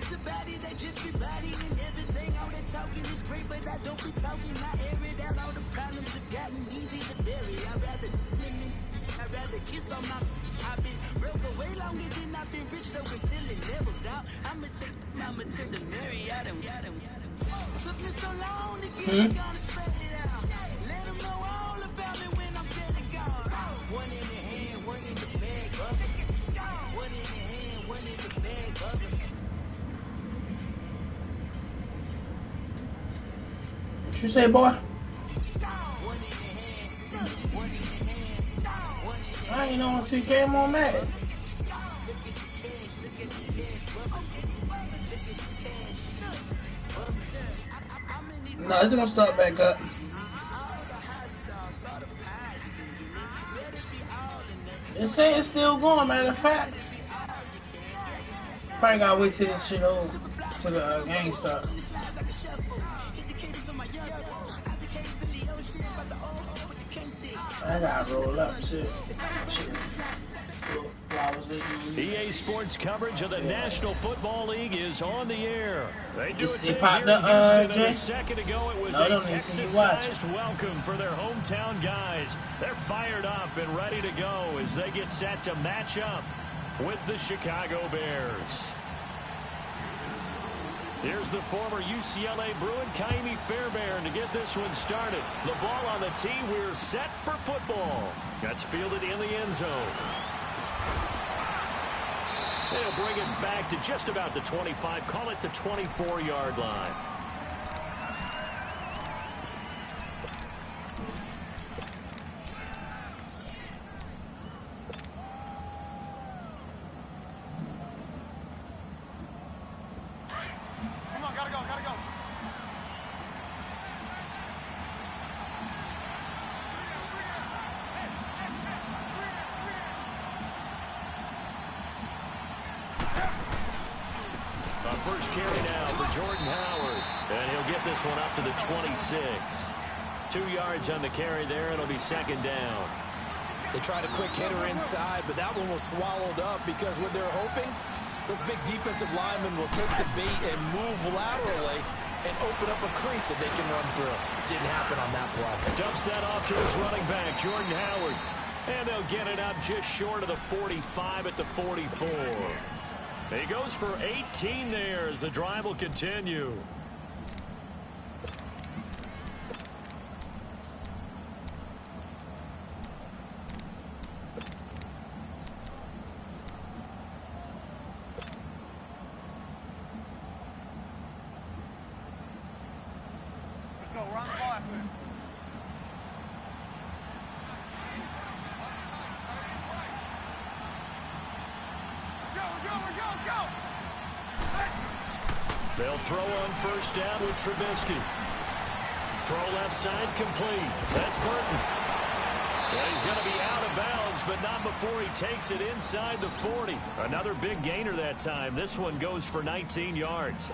somebody that just be bodying and everything. All that talking is great, but I don't be talking. I air it out. All the problems have gotten easy to bury. I'd rather kiss on my. I've been broke away longer than I've been rich, so until it levels out, I'ma take mama to the Marriott and took me so long to get it, gonna spread it out. Let them know all about me when I'm dead and gone. One in the hand, one in the bag, one in the hand, one in the bag, What you say, boy? I ain't on 2K, I'm on Madden. No, it's gonna start back up. It say it's still going, matter of fact. Probably gotta wait till this shit over, till the game starts. I gotta roll up shit. EA Sports coverage of the National Football League is on the air. They do it big popped here in Houston, Jay? and a second ago it was a Texas-sized welcome for their hometown guys. They're fired up and ready to go as they get set to match up with the Chicago Bears. Here's the former UCLA Bruin, Kaimi Fairbairn, to get this one started. The ball on the tee. We're set for football. That's fielded in the end zone. They'll bring it back to just about the 25. Call it the 24-yard line. First carry now for Jordan Howard. And he'll get this one up to the 26. 2 yards on the carry there. It'll be second down. They tried a quick hitter inside, but that one was swallowed up because what they're hoping, those big defensive linemen will take the bait and move laterally and open up a crease that they can run through. Didn't happen on that play. Dumps that off to his running back, Jordan Howard. And they'll get it up just short of the 45 at the 44. He goes for 18 there as the drive will continue. Let's go, run fast. They'll throw on first down with Trubisky. Throw left side complete. That's Burton. Well, he's going to be out of bounds, but not before he takes it inside the 40. Another big gainer that time. This one goes for 19 yards.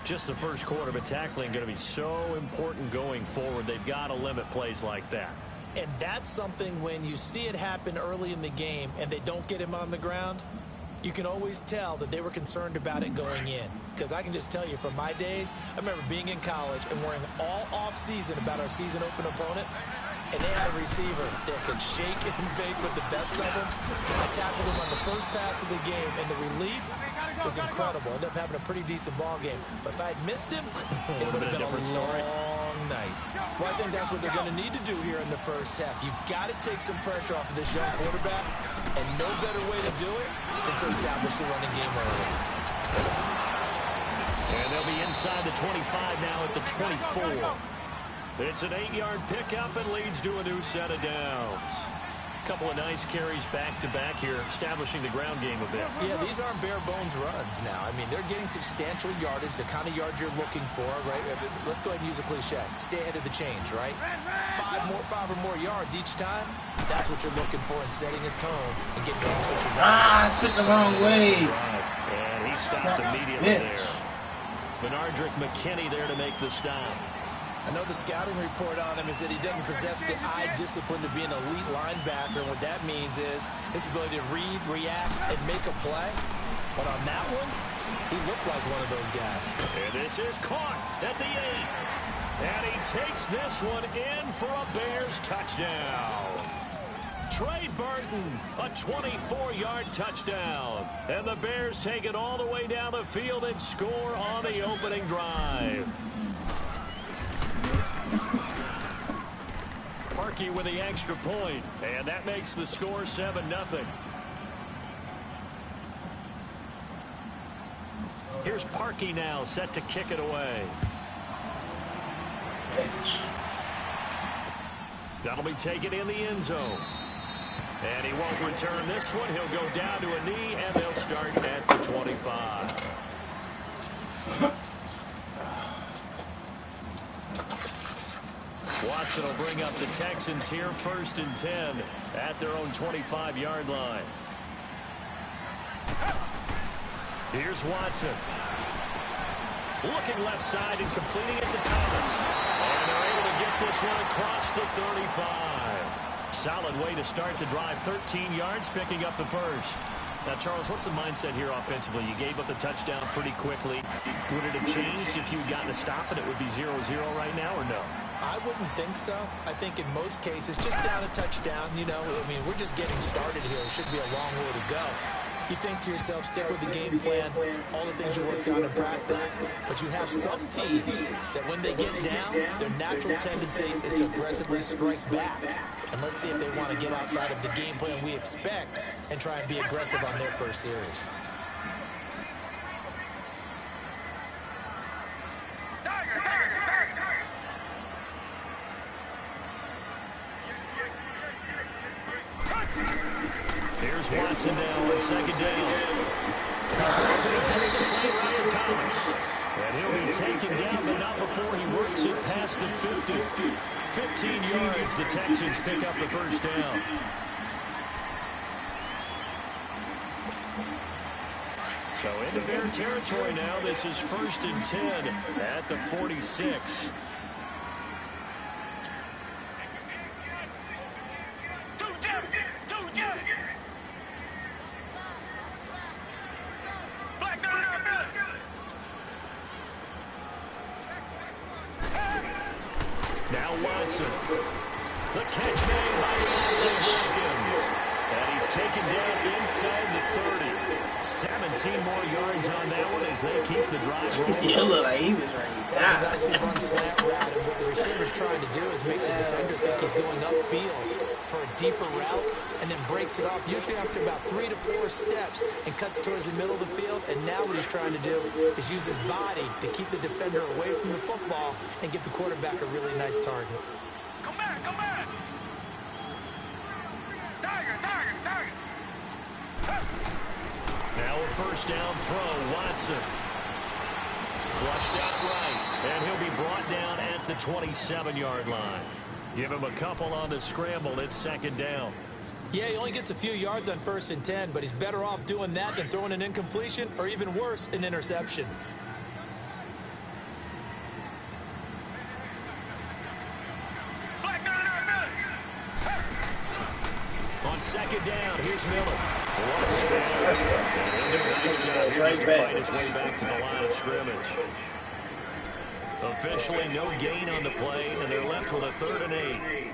Just the first quarter, but tackling going to be so important going forward. They've got to limit plays like that. And that's something when you see it happen early in the game and they don't get him on the ground, you can always tell that they were concerned about it going in. Because I can just tell you from my days, I remember being in college and worrying all off-season about our season open opponent. And they had a receiver that could shake and bake with the best of them. I tackled him on the first pass of the game, and the relief was incredible. Ended up having a pretty decent ball game. But if I'd missed him, it would have been a long night. Well, I think that's what they're going to need to do here in the first half. You've got to take some pressure off of this young quarterback, and no better way to do it than to establish the running game early. And they'll be inside the 25 now at the 24. It's an 8-yard pickup and leads to a new set of downs. Couple of nice carries back-to-back here, establishing the ground game a bit. Yeah, these aren't bare-bones runs now. I mean, they're getting substantial yardage, the kind of yards you're looking for, right? Let's go ahead and use a cliche. Stay ahead of the change, right? Five or more yards each time. That's what you're looking for in setting a tone and getting the offensive line. I spit the wrong way. And he stopped immediately there. Benardrick McKinney there to make the stop. I know the scouting report on him is that he doesn't possess the eye discipline to be an elite linebacker, and what that means is his ability to read, react, and make a play. But on that one, He looked like one of those guys. And this is caught at the 8. And he takes this one in for a Bears touchdown. Trey Burton, a 24-yard touchdown. And the Bears take it all the way down the field and score on the opening drive. Parkey with the extra point, and that makes the score 7-0. Here's Parkey now, set to kick it away. That'll be taken in the end zone. And he won't return this one. He'll go down to a knee, and they'll start at the 25. Watson will bring up the Texans here, 1st and 10 at their own 25-yard line. Here's Watson. Looking left side and completing it to Thomas. And they're able to get this one across the 35. Solid way to start the drive. 13 yards, picking up the first. Now, Charles, what's the mindset here offensively? You gave up the touchdown pretty quickly. Would it have changed if you had gotten a stop and it would be 0-0 right now, or no? I wouldn't think so. I think in most cases, just down a touchdown, you know, I mean, we're just getting started here. It should be a long way to go. You think to yourself, stick with the game plan, all the things you worked on in practice. But you have some teams that when they get down, their natural tendency is to aggressively strike back. And let's see if they want to get outside of the game plan we expect and try and be aggressive on their first series. Here's Watson now on 2nd down. Watson hits the slant right to Thomas. And he'll be taken down, but not before he works it past the 50. 15 yards, the Texans pick up the first down. So into Bear territory now. This is 1st and 10 at the 46. Now Watson. The catch made by Anthony Hopkins. And he's taken down inside the 30. 17 more yards on that one as they keep the drive rolling. You look like he was ready to die. That's a nice run slant route, and what the receiver's trying to do is make the defender think he's going upfield for a deeper route, and then breaks it off, usually after about 3 to 4 steps, and cuts towards the middle of the field. And now what he's trying to do is use his body to keep the defender away from the football and give the quarterback a really nice target. Come back, come back! Tiger, tiger, tiger! Now a first down throw, Watson. Flushed out right, and he'll be brought down at the 27-yard line. Give him a couple on the scramble. It's 2nd down. Yeah, he only gets a few yards on 1st and 10, but he's better off doing that than throwing an incompletion, or even worse, an interception. On 2nd down, here's Miller. And a nice job here just to fight his way back to the line of scrimmage. Officially no gain on the play, and they're left with a 3rd and 8.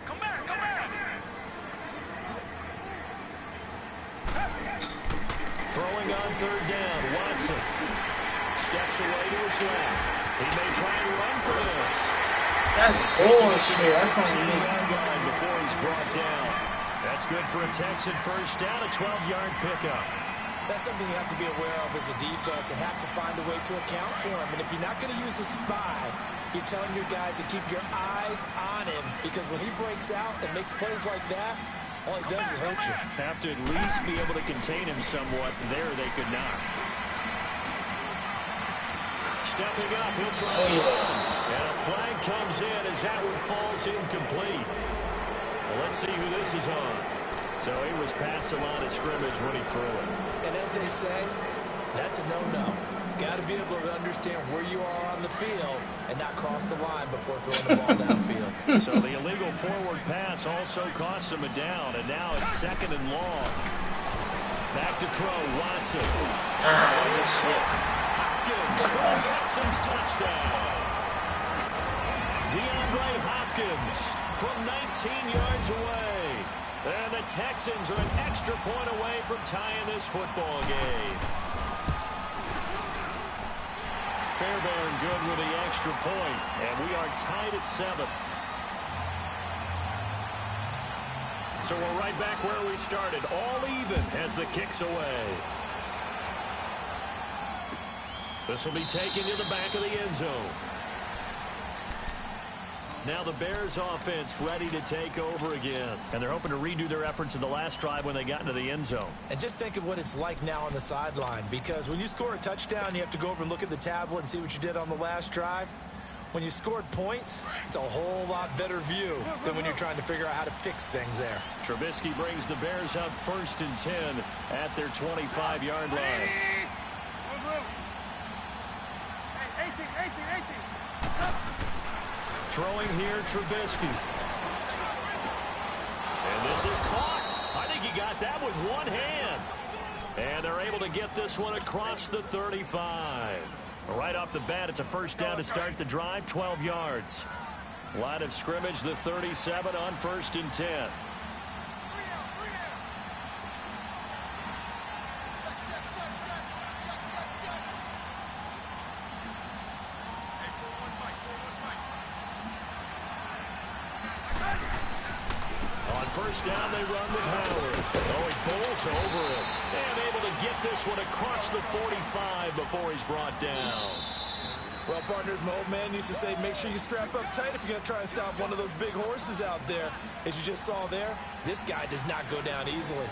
Come back, come back! Throwing on 3rd down, Watson steps away to his left. He may try and run for this. That's bullshit. That's on me. Before he's brought down. That's good for a Texan first down, a 12-yard pickup. That's something you have to be aware of as a defense and have to find a way to account for him. And if you're not going to use a spy, you're telling your guys to keep your eyes on him, because when he breaks out and makes plays like that, all it does is hurt you. Have to at least be able to contain him somewhat. There they could not. Stepping up, he'll try to run. And a flag comes in as that one falls incomplete. Well, let's see who this is on. So he was past the line of scrimmage when he threw it. And as they say, that's a no-no. Got to be able to understand where you are on the field and not cross the line before throwing the ball downfield. So the illegal forward pass also costs him a down, and now it's 2nd and long. Back to throw, Watson. Hopkins for the Texans touchdown. DeAndre Hopkins from 19 yards away. And the Texans are an extra point away from tying this football game. Fairbairn good with the extra point, and we are tied at 7. So we're right back where we started, all even as the kick's away. This will be taken to the back of the end zone. Now the Bears offense ready to take over again. And they're hoping to redo their efforts in the last drive when they got into the end zone. And just think of what it's like now on the sideline, because when you score a touchdown, you have to go over and look at the tablet and see what you did on the last drive. When you scored points, it's a whole lot better view than when you're trying to figure out how to fix things there. Trubisky brings the Bears up 1st and 10 at their 25-yard line. 18. Throwing here, Trubisky. And this is caught. I think he got that with one hand. And they're able to get this one across the 35. Right off the bat, it's a 1st down to start the drive, 12 yards. Line of scrimmage, the 37 on 1st and 10. On 1st down, they run with Howard. Oh, he bowls over it. And able to get this one across the 45 before he's brought down. Well, partners, my old man used to say, make sure you strap up tight if you're going to try and stop one of those big horses out there. As you just saw there, this guy does not go down easily.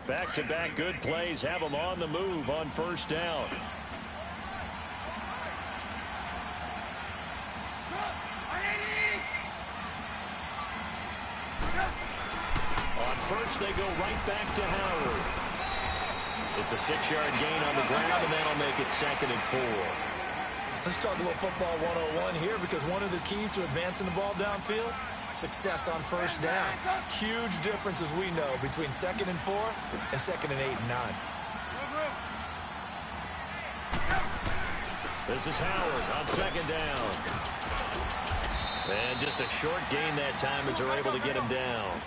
Back-to-back good plays have them on the move on 1st down. On 1st, they go right back to Howard. It's a 6-yard gain on the ground, and that'll make it 2nd and 4. Let's talk a little football 101 here, because one of the keys to advancing the ball downfield, success on 1st down. Huge difference, as we know, between 2nd and 4 and 2nd and 8 and 9. This is Howard on 2nd down. And just a short gain that time as they're able to get him down.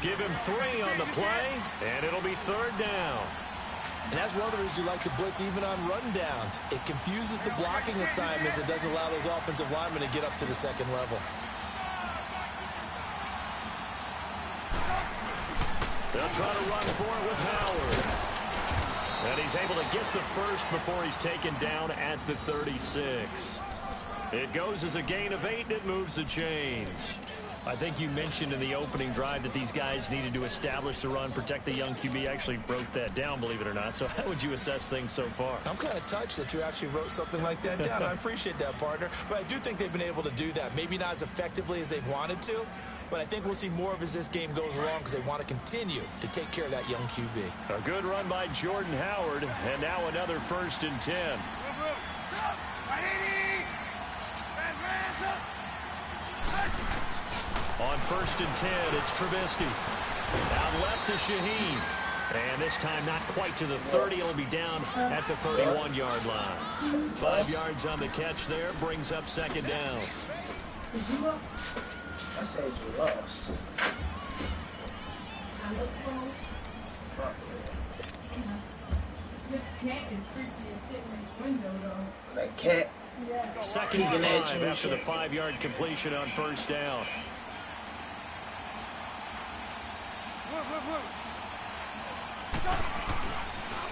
Give him 3 on the play, and it'll be 3rd down. And that's one of the reasons you like to blitz even on run downs. It confuses the blocking assignments. It doesn't allow those offensive linemen to get up to the 2nd level. They'll try to run for it with Howard. And he's able to get the 1st before he's taken down at the 36. It goes as a gain of 8, and it moves the chains. I think you mentioned in the opening drive that these guys needed to establish the run, protect the young QB. Actually wrote that down, believe it or not. So how would you assess things so far? I'm kind of touched that you actually wrote something like that down. I appreciate that, partner. But I do think they've been able to do that. Maybe not as effectively as they've wanted to, but I think we'll see more of as this game goes along because they want to continue to take care of that young QB. A good run by Jordan Howard, and now another 1st and 10. On 1st and 10, it's Trubisky. Out left to Shaheen. And this time not quite to the 30. He'll be down at the 31-yard line. 5 yards on the catch there. Brings up 2nd down. I said you lost. This cat is creepy as shit in this window, though. That cat. 2nd and 5 after the 5-yard completion on 1st down.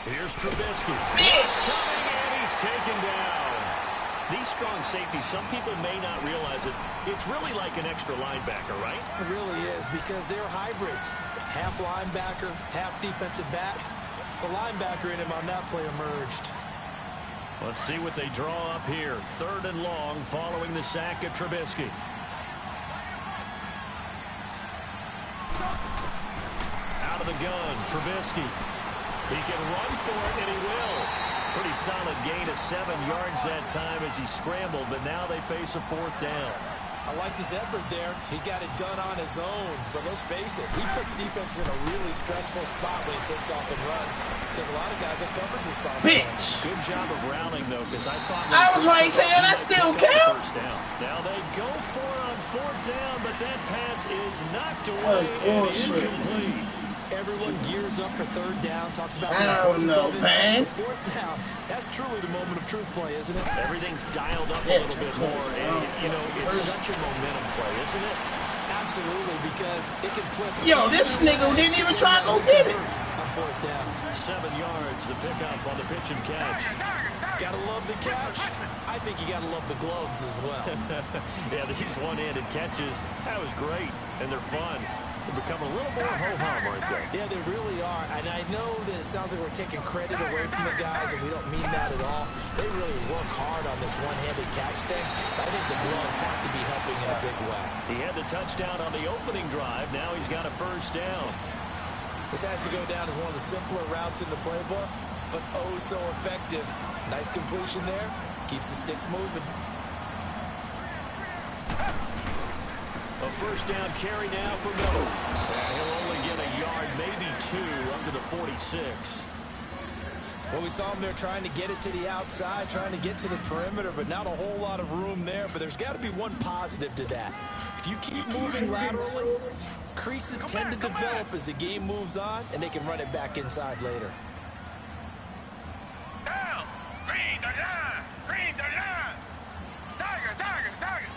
Here's Trubisky. And he's taken down. These strong safeties, some people may not realize it. It's really like an extra linebacker, right? It really is, because they're hybrids. Half linebacker, half defensive back. The linebacker in him on that play emerged. Let's see what they draw up here. 3rd and long following the sack of Trubisky. Out of the gun, Trubisky. He can run for it, and he will. Pretty solid gain of 7 yards that time as he scrambled, but now they face a 4th down. I liked his effort there. He got it done on his own. But let's face it, he puts defenses in a really stressful spot when he takes off and runs, because a lot of guys have coverage responsibility. Bitch. Good job of rallying, though, because I thought... I was right saying that still counts. Now they go for it on 4th down, but that pass is knocked away and incomplete. Everyone gears up for 3rd down, talks about the I don't importance know, of it. man. 4th down, that's truly the moment of truth play, isn't it? Everything's dialed up a little bit more, and, you know, it's such a momentum play, isn't it? Absolutely, because it can flip. Yo, this nigga didn't even try to go get it. On 4th down. 7 yards, the pickup on the pitch and catch. Gotta love the catch. I think you gotta love the gloves as well. Yeah, these one-handed catches, that was great, and they're fun. They become a little more ho-hum, aren't they? Yeah, they really are. And I know that it sounds like we're taking credit away from the guys, and we don't mean that at all. They really work hard on this one-handed catch thing. I think the gloves have to be helping in a big way. He had the touchdown on the opening drive. Now he's got a 1st down. This has to go down as one of the simpler routes in the playbook, but oh so effective. Nice completion there. Keeps the sticks moving. A 1st down carry now for Miller. He'll only get a yard, maybe 2, up to the 46. Well, we saw him there trying to get it to the outside, trying to get to the perimeter, but not a whole lot of room there. But there's got to be one positive to that. If you keep moving laterally, creases tend to develop as the game moves on, and they can run it back inside later. Down. Green the line. Green the line. Target, target, target.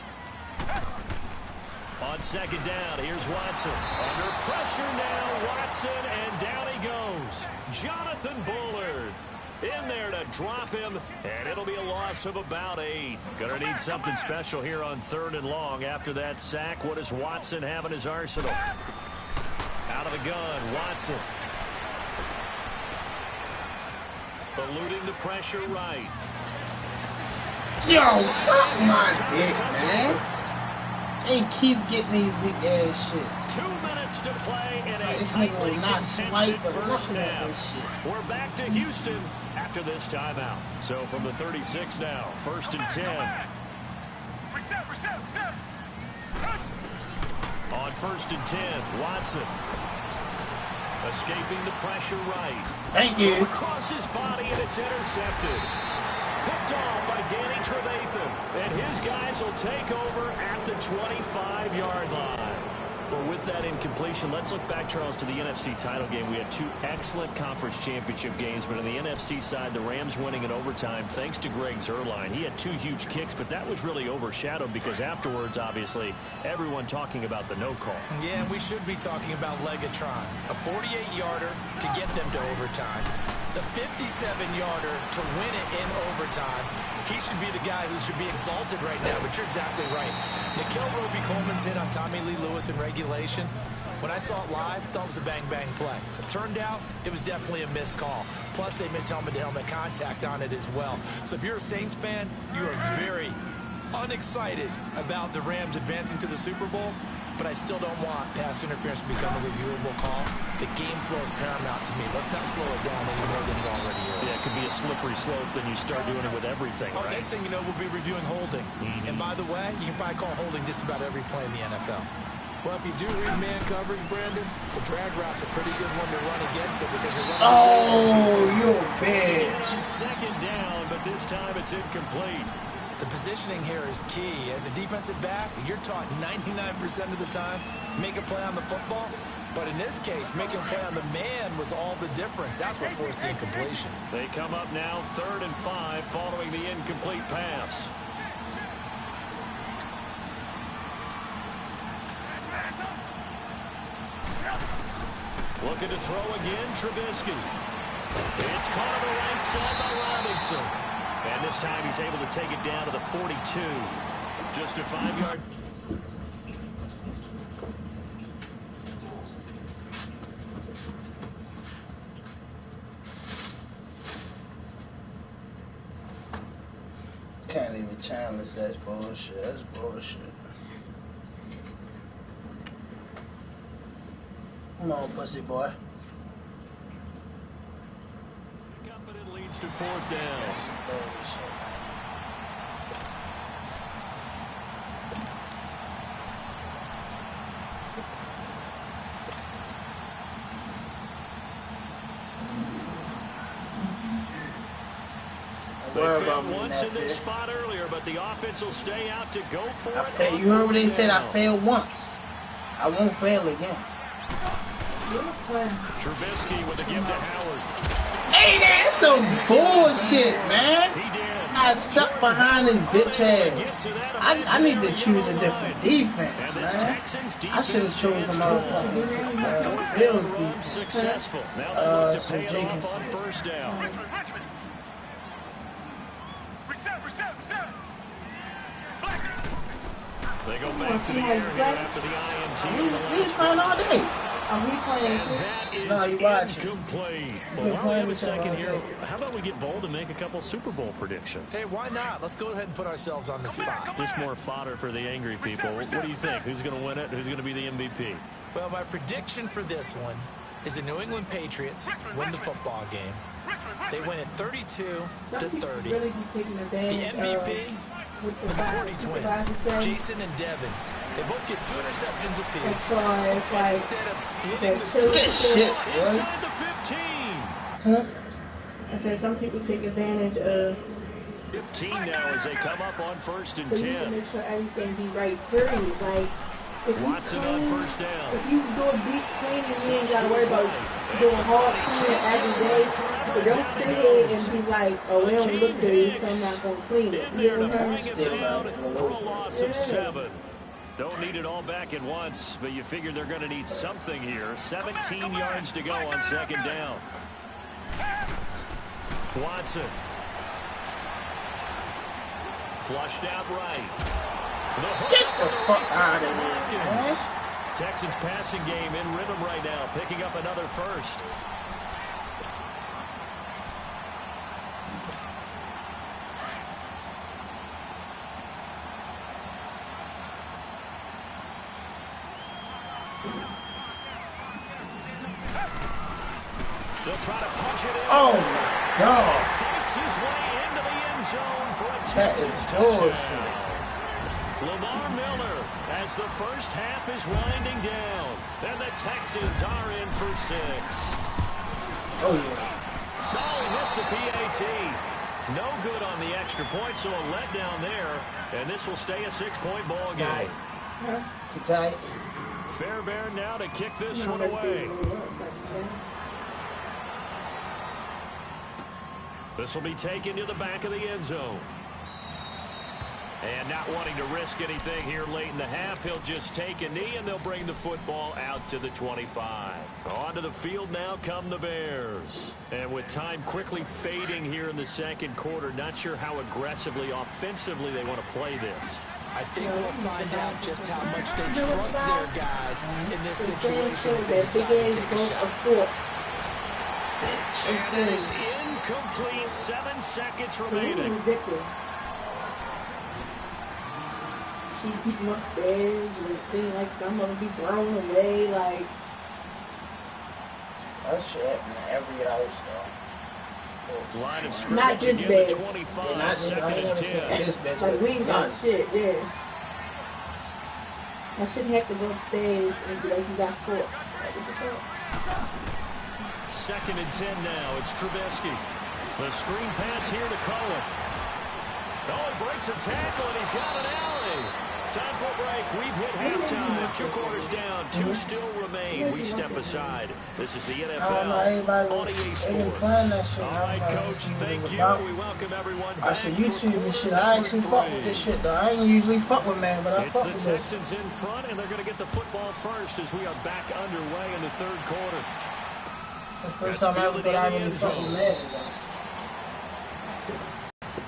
On 2nd down, here's Watson. Under pressure now, Watson, and down he goes. Jonathan Bullard in there to drop him, and it'll be a loss of about 8. Gonna need something special here on 3rd and long after that sack. What does Watson have in his arsenal? Out of the gun, Watson. Eluding the pressure right. Yo, suck my dick, man. They keep getting these big ass shits. 2 minutes to play in a This tightly nigga will not contested swipe or 1st nothing like down. this shit. We're back to Houston after this timeout. So from the 36 now, 1st and 10. Reset, reset, reset. On 1st and 10, Watson. Escaping the pressure right. Thank you. Across his body, and it's intercepted. Picked off by Danny Trevathan. And his guys will take over at the 25-yard line. Well, with that incompletion, let's look back, Charles, to the NFC title game. We had 2 excellent conference championship games, but on the NFC side, the Rams winning in overtime thanks to Greg Zuerlein. He had 2 huge kicks, but that was really overshadowed because afterwards, obviously, everyone talking about the no call. Yeah, and we should be talking about Legatron. A 48-yarder to get them to overtime. The 57-yarder to win it in overtime. He should be the guy who should be exalted right now, but you're exactly right. Nikhil Roby-Coleman's hit on Tommy Lee Lewis in regulation. When I saw it live, I thought it was a bang-bang play. It turned out it was definitely a missed call. Plus, they missed helmet-to-helmet contact on it as well. So if you're a Saints fan, you are very unexcited about the Rams advancing to the Super Bowl. But I still don't want pass interference to become a reviewable call. The game flow is paramount to me. Let's not slow it down any more than it already is. Yeah, it could be a slippery slope, then you start doing it with everything, Oh, right? next thing you know, we'll be reviewing holding. And by the way, you can probably call holding just about every play in the NFL. Well, if you do read man coverage, Brandon, the drag route's a pretty good one to run against it because you're running. Oh, you bitch. On 2nd down, but this time it's incomplete. The positioning here is key. As a defensive back, you're taught 99% of the time, make a play on the football. But in this case, making a play on the man was all the difference. That's what forced the incompletion. They come up now 3rd and 5 following the incomplete pass. Looking to throw again, Trubisky. It's caught on the right side by Robinson. And this time he's able to take it down to the 42. Just a 5-yard. Can't even challenge that bullshit. That's bullshit. Come on, pussy boy. But it leads to 4th down. They failed once in this spot earlier, but the offense will stay out to go for it. You heard what they said? I failed once. I won't fail again. Trubisky with a give to Howard. Hey, that's some bullshit, man. I stuck behind his bitch ass. I need to choose a different defense, man. I should have chosen the motherfucking Bills defense. Successful. Now they look to pay it Jenkins. off on 1st down. They go back to the air here after the INT. We was playing all day. Are we playing And that is No, you watching. incomplete. Well, while we have a second here, how about we get bold and make a couple Super Bowl predictions? Hey, why not? Let's go ahead and put ourselves on the spot. Just more fodder for the angry people. What do you think? Who's going to win it? Who's going to be the MVP? Well, my prediction for this one is the New England Patriots win the football game. They win it 32-30. Really be taking advantage The MVP with the Cordy twins, Jason and Devin. They both get 2 interceptions As apiece. far as And like instead of splitting that the shows Good shit, boy. Inside the 15. Huh? I said some people take advantage of 15 now as they come up on 1st and so you can 10. make sure everything be right. Period. Like if you Watson on clean, 1st down. if you do a deep cleaning, you ain't gotta worry about doing hard cleaning every day. But don't sit here and be like, oh, we don't look good, so I'm not gonna clean it. In You there to know what I'm bring it down for a loss of 7. Don't need it all back at once, but you figure they're going to need something here. 17 yards to go on 2nd down. Watson. Flushed out right. Get the fuck out of here, man. Texans passing game in rhythm right now, picking up another 1st. They'll try to punch it in. Oh my God. Fights his way into the end zone for a That Texans is touchdown. bullshit. Lamar Miller, as the first half is winding down, and the Texans are in for 6. Oh yeah. Oh, he missed the PAT. No good on the extra point, so a letdown there, and this will stay a 6-point ball game. Too tight. Fairbairn now to kick this one away. This will be taken to the back of the end zone. And not wanting to risk anything here late in the half, he'll just take a knee, and they'll bring the football out to the 25. Onto the field now come the Bears. And with time quickly fading here in the 2nd quarter, not sure how aggressively, offensively they want to play this. I think we'll find out just how much they trust their guys in this situation if they decide to take a shot. And it is incomplete. 7 seconds remaining. Ridiculous. She keep them upstairs and it seems like some of them be thrown away. Like That shit happened every house though. Line of Not scrimmage this again, bad. the 25, Not just, I 2nd ain't and never seen 10. this bitch. we ain't got None. shit, yeah. I shouldn't have to go upstairs and be like you got caught. Like, what the fuck? 2nd and 10 now. It's Trubisky. The screen pass here to Cohen. Oh, he breaks a tackle, and he's got an alley. Time for a break. We've hit halftime. 2 quarters down. 2 still remain. We step aside. This is the NFL on EA Sports. All right, Coach, thank you. We welcome everyone I back should for YouTube and shit. quarter I actually number fuck with 3. this shit though. I ain't usually fuck with man, but I It's fuck the with this. Texans in front, and they're going to get the football first as we are back underway in the 3rd quarter. It's the first time I ever thought I really fuck with man though.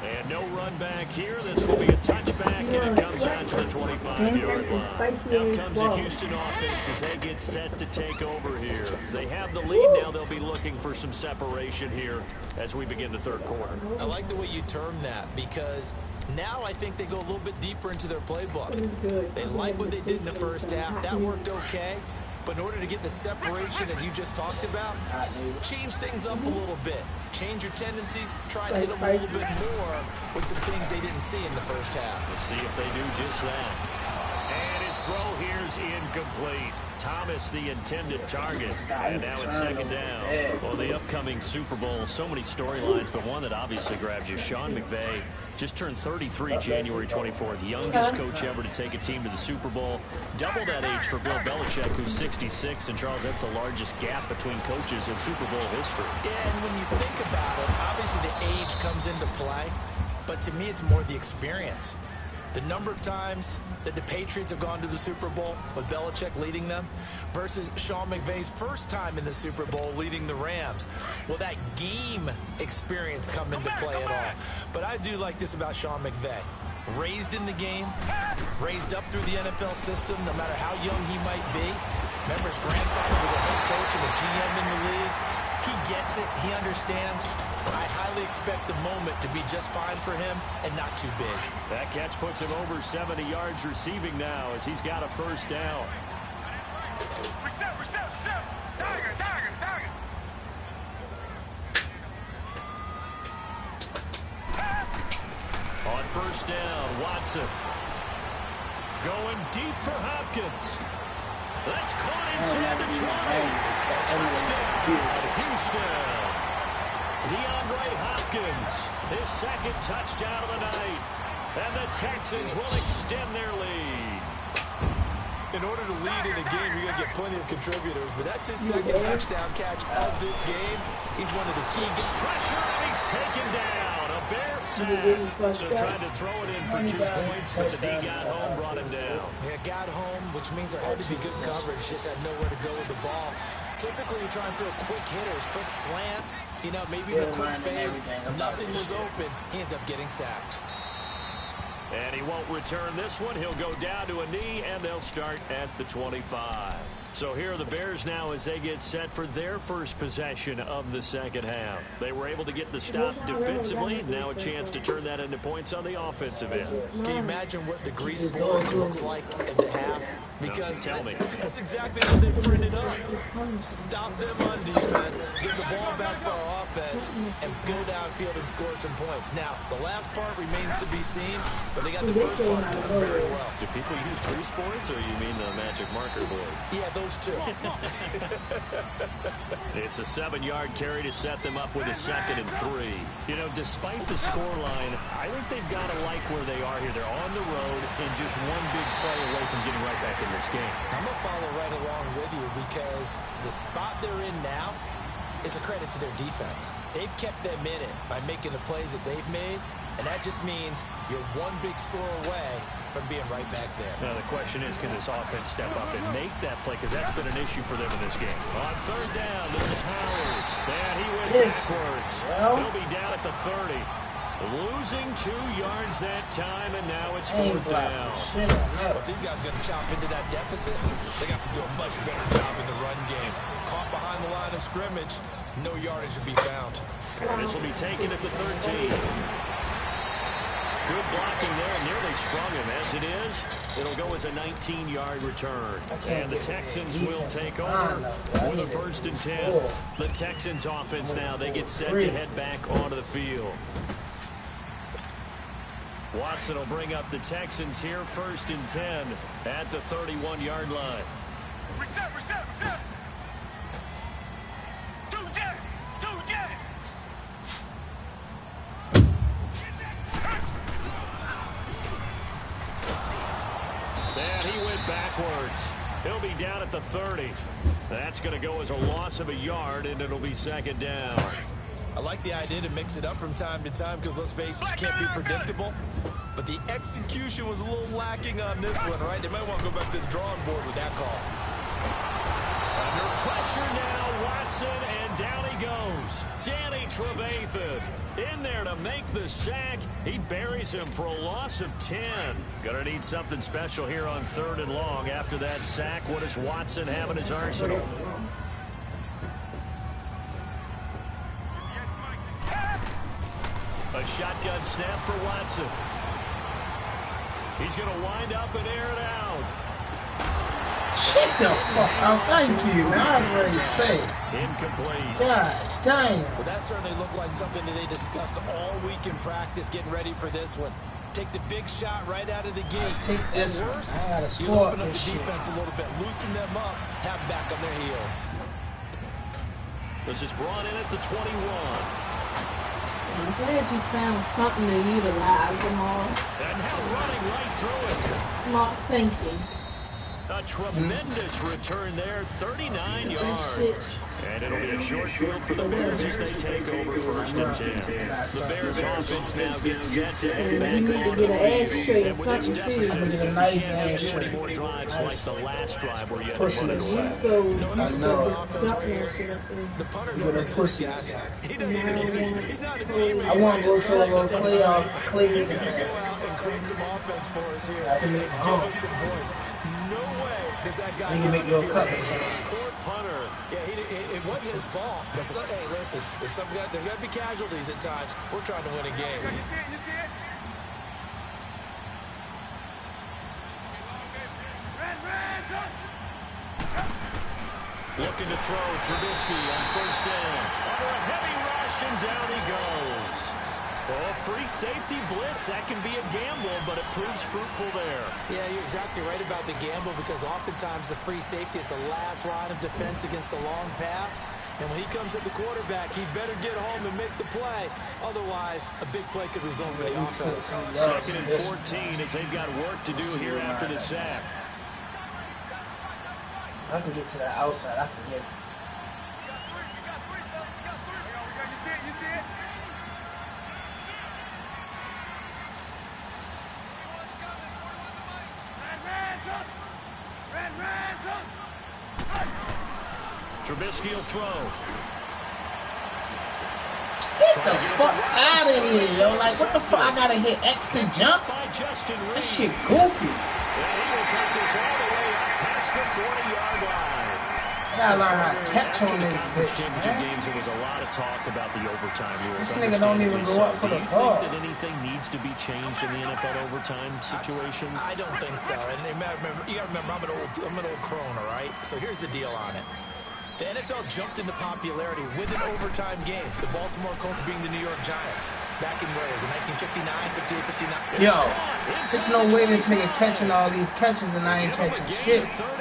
And no run back here. This will be a touchback, and it comes out to the 25-yard line. Now comes the Houston offense as they get set to take over here. They have the lead now. They'll be looking for some separation here as we begin the third quarter. I like the way you term that, because now I think they go a little bit deeper into their playbook. They like what they did in the first half. That worked okay. But in order to get the separation that you just talked about, change things up a little bit. Change your tendencies, try to hit them a little bit more with some things they didn't see in the first half. We'll see if they do just that. And his throw here's incomplete. Thomas, the intended target. And now it's second down. Well, the upcoming Super Bowl, so many storylines, but one that obviously grabs you. Sean McVay just turned 33 January 24th. Youngest coach ever to take a team to the Super Bowl. Double that age for Bill Belichick, who's 66. And, Charles, that's the largest gap between coaches in Super Bowl history. Yeah, and when you think about it, obviously the age comes into play. But to me, it's more the experience. The number of times that the Patriots have gone to the Super Bowl with Belichick leading them versus Sean McVay's first time in the Super Bowl leading the Rams. Will that game experience come into play at all? But I do like this about Sean McVay. Raised in the game, raised up through the NFL system, no matter how young he might be. Remember, his grandfather was a head coach and a GM in the league. He gets it. He understands. I highly expect the moment to be just fine for him and not too big. That catch puts him over 70 yards receiving now as he's got a first down. On first down, Watson. Going deep for Hopkins. That's caught inside the 20. Touchdown, Houston. DeAndre Hopkins, his second touchdown of the night. And the Texans will extend their lead. In order to lead in a game, you're going to get plenty of contributors, but that's his second touchdown catch of this game. He's one of the key. Pressure, and he's taken down. A bear sack. So tried to throw it in for 2 points, but the D got home, brought him down. Yeah, got home, which means there had to be good coverage. Just had nowhere to go with the ball. Typically, you're trying to throw quick hitters, quick slants, you know, maybe even a quick fade. Nothing was open. He ends up getting sacked. And he won't return this one. He'll go down to a knee, and they'll start at the 25. So here are the Bears now as they get set for their first possession of the second half. They were able to get the stop defensively. Now a chance to turn that into points on the offensive end. Can you imagine what the grease board looks like at the half? Because tell me. That's exactly what they printed up. Stop them on defense, get the ball back for our offense, and go downfield and score some points. Now, the last part remains to be seen, but they got the first part done very well. Do people use grease boards, or you mean the magic marker boards? Yeah, those two. It's a 7-yard carry to set them up with a 2nd and 3. You know, despite the scoreline, I think they've got to like where they are here. They're on the road and just one big play away from getting right back in this game. I'm going to follow right along with you because the spot they're in now is a credit to their defense. They've kept them in it by making the plays that they've made, and that just means you're one big score away from being right back there. Now, the question is, can this offense step up and make that play? Because that's been an issue for them in this game. On third down, this is Howard. And he went backwards. He'll be down at the 30. Losing 2 yards that time, and now it's 4th down. But these guys are going to chop into that deficit. They got to do a much better job in the run game. Caught behind the line of scrimmage, no yardage to be found. And this will be taken at the 13. Good blocking there, nearly sprung him. As it is, it'll go as a 19-yard return. And the Texans will take over with a 1st and 10. The Texans offense now, they get set to head back onto the field. Watson will bring up the Texans here, 1st and 10 at the 31-yard line. Reset. Do jet. And he went backwards. He'll be down at the 30. That's going to go as a loss of a yard, and it'll be 2nd down. I like the idea to mix it up from time to time because, let's face it, you can't be predictable. But the execution was a little lacking on this one, right? They might want to go back to the drawing board with that call. Under pressure now, Watson, and down he goes. Danny Trevathan in there to make the sack. He buries him for a loss of 10. Gonna need something special here on 3rd and long after that sack. What does Watson have in his arsenal? A shotgun snap for Watson. He's going to wind up and air it out. Shit the fuck out. Thank you, man. I was ready to say. Incomplete. God damn. Well, that certainly looked like something that they discussed all week in practice, getting ready for this one. Take the big shot right out of the gate. Take this At worst, one. I gotta you score open up this the shit. defense a little bit, loosen them up, have them back on their heels. This is brought in at the 21. I'm glad you found something to utilize them all. And now running right through it. Smart thinking. A tremendous return there, 39 yards. And it'll be a short field for the Bears as they take over 1st and 10. The Bears offense now gets set to head back You need to on get the an field. ashtray or And with this something too. deficit, Get a you nice can't have too ashtray. many more drives like the last drive where you had to Pussy. run it You away. so I know. dump that shit up there. The punter You're goes the next pussy. guys. He doesn't even, he's not a teammate. I want to go to a little clay He's going to go out and create some offense for us here I can and make give my own. us some points. No way does that guy You can make your cut. Court punter. Yeah, it wasn't his fault. But hey, listen, there's got to be casualties at times. We're trying to win a game. You see it? Looking to throw, Trubisky on 1st down. Under a heavy rush, and down he goes. Well, free safety blitz, that can be a gamble, but it proves fruitful there. Yeah, you're exactly right about the gamble because oftentimes the free safety is the last line of defense against a long pass. And when he comes at the quarterback, he better get home and make the play. Otherwise, a big play could result for the offense. 2nd and 14 as they've got work to do here after the sack. If I can get to the outside, I can get. You see it? Trubisky will throw. Get the fuck out of here, yo. Like, what the fuck? I gotta hit X to jump? By Justin Reed. That shit goofy. And he will take this all the way up past the 40-yard line. I gotta learn how to catch on this Conference bitch, championship man. games, there was a lot of talk about the overtime rules. This nigga don't even go up for the ball. Do you think that anything needs to be changed in the NFL overtime situation? I don't think so. And you got to remember, I'm an old crone, all right? So here's the deal on it. The NFL jumped into popularity with an overtime game. The Baltimore Colts being the New York Giants. Back in where was it, 1959, 58, 59? Yo, there's no way this nigga catching all these catches and I ain't catching shit. 38.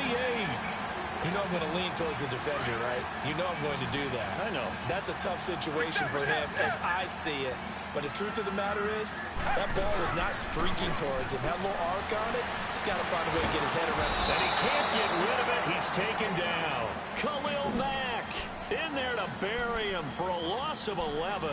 You know I'm going to lean towards the defender, right? You know I'm going to do that. I know. That's a tough situation for him as I see it. But the truth of the matter is, that ball was not streaking towards him. Had a little arc on it. He's got to find a way to get his head around it. And he can't get rid of it. He's taken down. Khalil Mack in there to bury him for a loss of 11.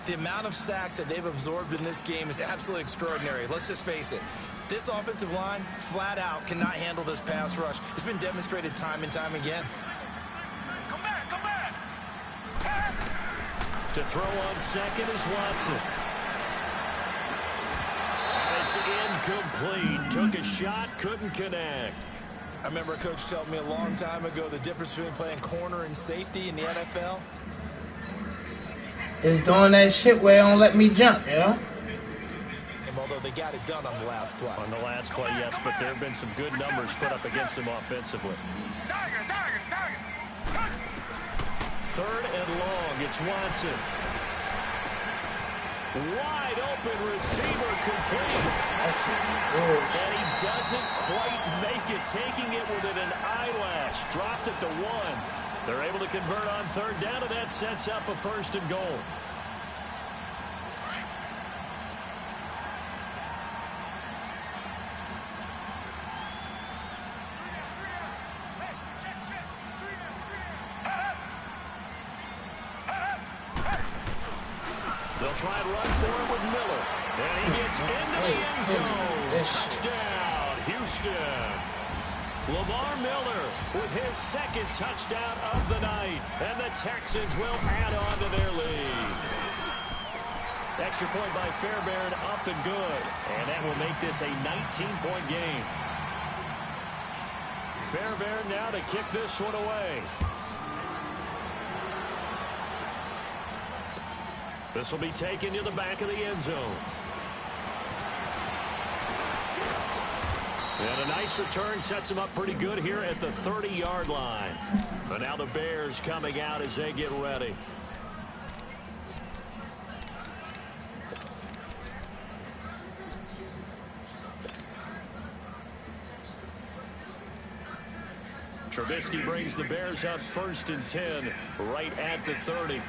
The amount of sacks that they've absorbed in this game is absolutely extraordinary. Let's just face it. This offensive line, flat out, cannot handle this pass rush. It's been demonstrated time and time again. Come back, come back. To throw on second is Watson. It's incomplete. Took a shot, couldn't connect. I remember a coach telling me a long time ago the difference between playing corner and safety in the NFL. It's doing that shit where it don't let me jump, yo. And although they got it done on the last play. On the last play, yes, but there have been some good numbers put up against them offensively. Target. 3rd and long, it's Watson. Wide open receiver complete. That shit bullshit. And he doesn't quite make it, taking it within an eyelash. Dropped it to 1. They're able to convert on 3rd down, and that sets up a 1st and goal. They'll try and run for it with Miller. And he gets into the end zone. Touchdown, Houston. Lamar Miller with his second touchdown of the night. And the Texans will add on to their lead. Extra point by Fairbairn, up and good. And that will make this a 19-point game. Fairbairn now to kick this one away. This will be taken to the back of the end zone. And a nice return sets him up pretty good here at the 30-yard line. But now the Bears coming out as they get ready. Trubisky brings the Bears up 1st and 10, right at the 30.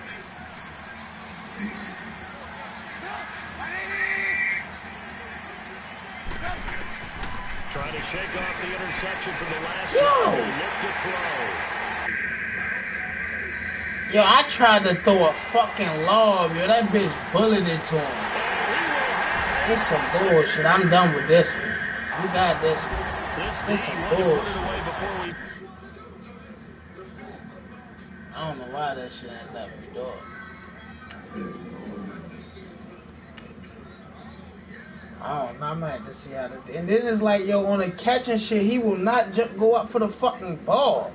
Trying to shake off the interception from the last drive. Look to throw. Yo, I tried to throw a fucking lob. Yo, that bitch bulleted to him. It's some bullshit. I'm done with this one. You got this one. This some bullshit. I don't know why that shit ain't let me do it. I don't know, I might have to see how to do it. And then it's like, yo, on the catch and shit, he will not go up for the fucking ball.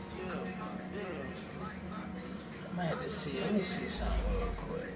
I might have to see, let me see something real quick.